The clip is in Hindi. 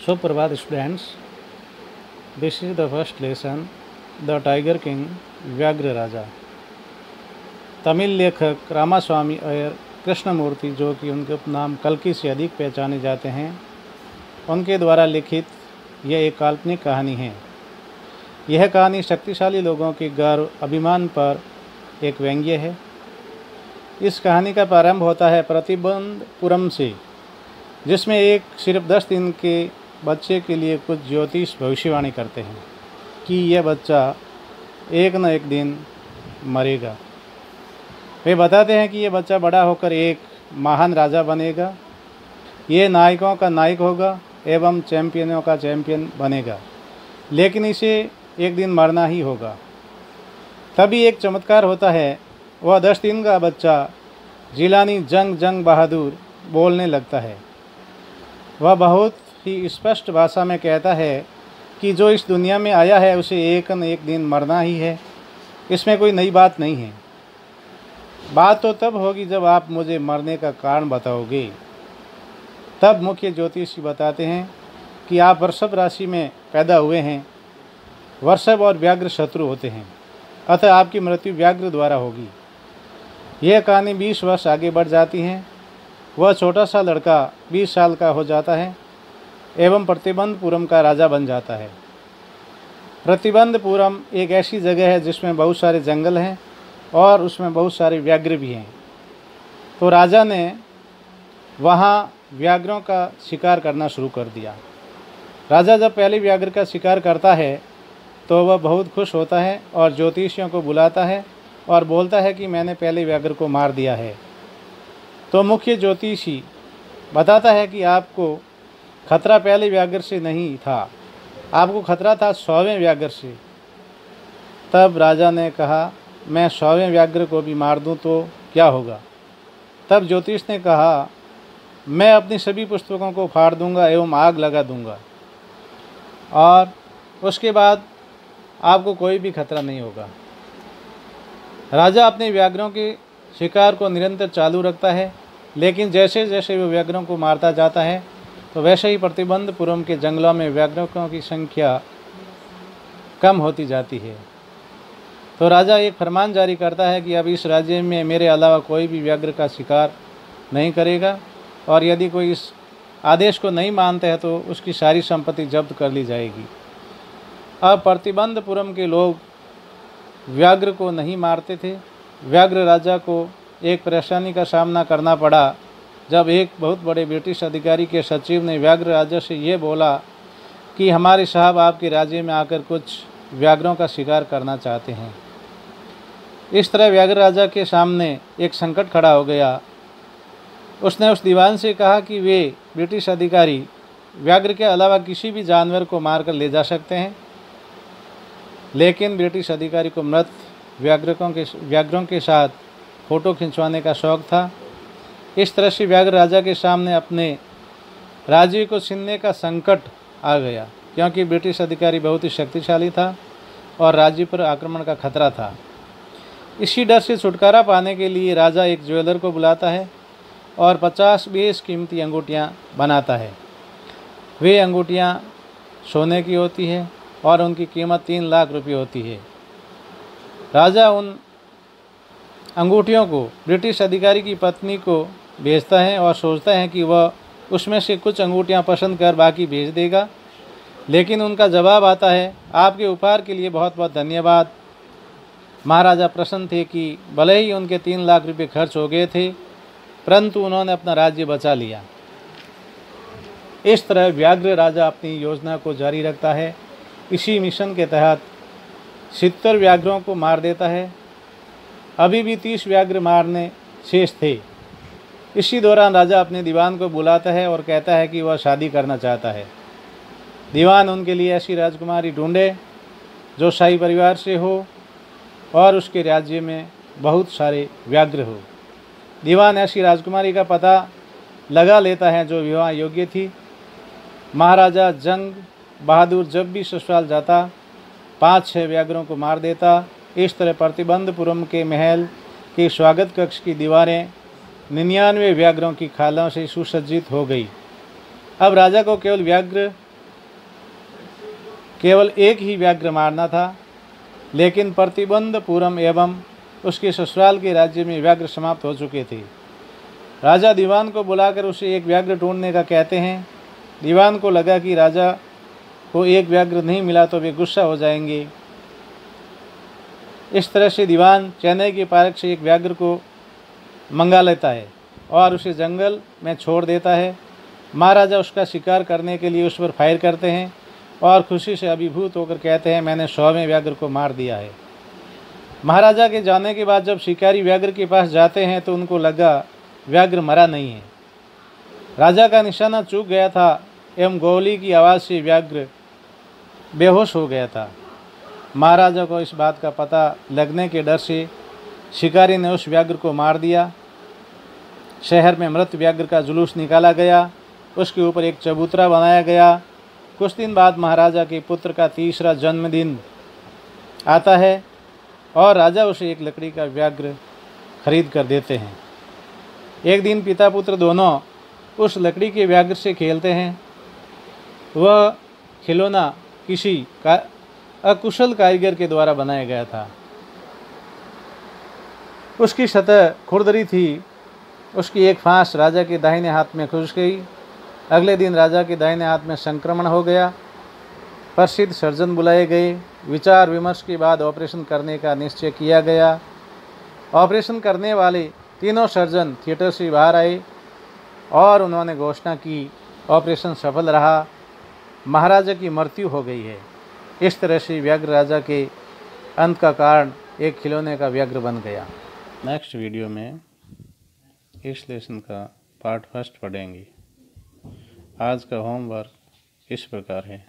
सुप्रभात students, this is the first lesson the tiger king व्याघ्र राजा। तमिल लेखक रामास्वामी अय्यर कृष्णमूर्ति, जो कि उनके उपनाम कल्कि से अधिक पहचाने जाते हैं, उनके द्वारा लिखित यह एक काल्पनिक कहानी है। यह कहानी शक्तिशाली लोगों के गर्व अभिमान पर एक व्यंग्य है। इस कहानी का प्रारंभ होता है प्रतिबंधपुरम से, जिसमें एक सिर्फ 10 दिन के बच्चे के लिए कुछ ज्योतिष भविष्यवाणी करते हैं कि यह बच्चा एक न एक दिन मरेगा। वे बताते हैं कि यह बच्चा बड़ा होकर एक महान राजा बनेगा, ये नायकों का नायक होगा एवं चैंपियनों का चैंपियन बनेगा, लेकिन इसे एक दिन मरना ही होगा। तभी एक चमत्कार होता है। वह 10 दिन का बच्चा जिलानी जंग बहादुर बोलने लगता है। वह बहुत ही स्पष्ट भाषा में कहता है कि जो इस दुनिया में आया है उसे एक न एक दिन मरना ही है। इसमें कोई नई बात नहीं है। बात तो तब होगी जब आप मुझे मरने का कारण बताओगे। तब मुख्य ज्योतिषी बताते हैं कि आप वृषभ राशि में पैदा हुए हैं। वृषभ और व्याघ्र शत्रु होते हैं, अतः आपकी मृत्यु व्याघ्र द्वारा होगी। यह कहानी 20 वर्ष आगे बढ़ जाती है। वह छोटा सा लड़का 20 साल का हो जाता है एवं प्रतिबंधपुरम का राजा बन जाता है। प्रतिबंधपुरम एक ऐसी जगह है जिसमें बहुत सारे जंगल हैं और उसमें बहुत सारे व्याघ्र भी हैं। तो राजा ने वहाँ व्याघ्रों का शिकार करना शुरू कर दिया। राजा जब पहले व्याघ्र का शिकार करता है तो वह बहुत खुश होता है और ज्योतिषियों को बुलाता है और बोलता है कि मैंने पहले व्याघ्र को मार दिया है। तो मुख्य ज्योतिषी बताता है कि आपको खतरा पहले व्याघ्र से नहीं था, आपको खतरा था 100वें व्याघ्र से। तब राजा ने कहा, मैं 100वें व्याघ्र को भी मार दूं तो क्या होगा? तब ज्योतिष ने कहा, मैं अपनी सभी पुस्तकों को फाड़ दूंगा एवं आग लगा दूंगा और उसके बाद आपको कोई भी खतरा नहीं होगा। राजा अपने व्याघ्रों के शिकार को निरंतर चालू रखता है, लेकिन जैसे जैसे वो व्याघ्रों को मारता जाता है तो वैसे ही प्रतिबंधपुरम के जंगलों में व्याघ्रों की संख्या कम होती जाती है। तो राजा एक फरमान जारी करता है कि अब इस राज्य में मेरे अलावा कोई भी व्याघ्र का शिकार नहीं करेगा और यदि कोई इस आदेश को नहीं मानता है तो उसकी सारी संपत्ति जब्त कर ली जाएगी। अब प्रतिबंधपुरम के लोग व्याघ्र को नहीं मारते थे। व्याघ्र राजा को एक परेशानी का सामना करना पड़ा जब एक बहुत बड़े ब्रिटिश अधिकारी के सचिव ने व्याघ्र राजा से ये बोला कि हमारे साहब आपके राज्य में आकर कुछ व्याघ्रों का शिकार करना चाहते हैं। इस तरह व्याघ्र राजा के सामने एक संकट खड़ा हो गया। उसने उस दीवान से कहा कि वे ब्रिटिश अधिकारी व्याघ्र के अलावा किसी भी जानवर को मारकर ले जा सकते हैं, लेकिन ब्रिटिश अधिकारी को मृत व्याघ्रों के साथ फ़ोटो खिंचवाने का शौक़ था। इस तरह से व्याघ्र राजा के सामने अपने राज्य को छीनने का संकट आ गया, क्योंकि ब्रिटिश अधिकारी बहुत ही शक्तिशाली था और राज्य पर आक्रमण का खतरा था। इसी डर से छुटकारा पाने के लिए राजा एक ज्वेलर को बुलाता है और 50 बेश कीमती अंगूठियाँ बनाता है। वे अंगूठियाँ सोने की होती है और उनकी कीमत 3 लाख रुपये होती है। राजा उन अंगूठियों को ब्रिटिश अधिकारी की पत्नी को भेजता है और सोचता है कि वह उसमें से कुछ अंगूठियां पसंद कर बाकी भेज देगा, लेकिन उनका जवाब आता है, आपके उपहार के लिए बहुत बहुत धन्यवाद। महाराजा प्रसन्न थे कि भले ही उनके 3 लाख रुपये खर्च हो गए थे, परंतु उन्होंने अपना राज्य बचा लिया। इस तरह व्याघ्र राजा अपनी योजना को जारी रखता है। इसी मिशन के तहत 70 व्याघ्रों को मार देता है। अभी भी 30 व्याघ्र मारने शेष थे। इसी दौरान राजा अपने दीवान को बुलाता है और कहता है कि वह शादी करना चाहता है। दीवान उनके लिए ऐसी राजकुमारी ढूंढे जो शाही परिवार से हो और उसके राज्य में बहुत सारे व्याघ्र हो। दीवान ऐसी राजकुमारी का पता लगा लेता है जो विवाह योग्य थी। महाराजा जंग बहादुर जब भी ससुराल जाता 5-6 व्याघ्रों को मार देता। इस तरह प्रतिबंधपुरम के महल के स्वागत कक्ष की दीवारें 99 व्याघ्रों की खालों से सुसज्जित हो गई। अब राजा को केवल व्याघ्र केवल एक ही व्याघ्र मारना था, लेकिन प्रतिबंधपुरम एवं उसके ससुराल के राज्य में व्याघ्र समाप्त हो चुके थे। राजा दीवान को बुलाकर उसे एक व्याघ्र ढूंढने का कहते हैं। दीवान को लगा कि राजा को एक व्याघ्र नहीं मिला तो वे गुस्सा हो जाएंगे। इस तरह से दीवान चेन्नई के पार्क से एक व्याघ्र को मंगा लेता है और उसे जंगल में छोड़ देता है। महाराजा उसका शिकार करने के लिए उस पर फायर करते हैं और खुशी से अभिभूत होकर कहते हैं, मैंने 100वें व्याघ्र को मार दिया है। महाराजा के जाने के बाद जब शिकारी व्याघ्र के पास जाते हैं तो उनको लगा व्याघ्र मरा नहीं है। राजा का निशाना चूक गया था एवं गोली की आवाज़ से व्याघ्र बेहोश हो गया था। महाराजा को इस बात का पता लगने के डर से शिकारी ने उस व्याघ्र को मार दिया। शहर में मृत व्याघ्र का जुलूस निकाला गया, उसके ऊपर एक चबूतरा बनाया गया। कुछ दिन बाद महाराजा के पुत्र का 3रा जन्मदिन आता है और राजा उसे एक लकड़ी का व्याघ्र खरीद कर देते हैं। एक दिन पिता पुत्र दोनों उस लकड़ी के व्याघ्र से खेलते हैं। वह खिलौना किसी अकुशल कारीगर के द्वारा बनाया गया था। उसकी सतह खुरदरी थी। उसकी एक फांस राजा के दाहिने हाथ में घुस गई। अगले दिन राजा के दाहिने हाथ में संक्रमण हो गया। प्रसिद्ध सर्जन बुलाए गए। विचार विमर्श के बाद ऑपरेशन करने का निश्चय किया गया। ऑपरेशन करने वाले तीनों सर्जन थिएटर से बाहर आए और उन्होंने घोषणा की, ऑपरेशन सफल रहा, महाराजा की मृत्यु हो गई है। इस तरह से व्याघ्र राजा के अंत का कारण एक खिलौने का व्याघ्र बन गया। नेक्स्ट वीडियो में इस लेसन का पार्ट 1 पढ़ेंगे। आज का होमवर्क इस प्रकार है।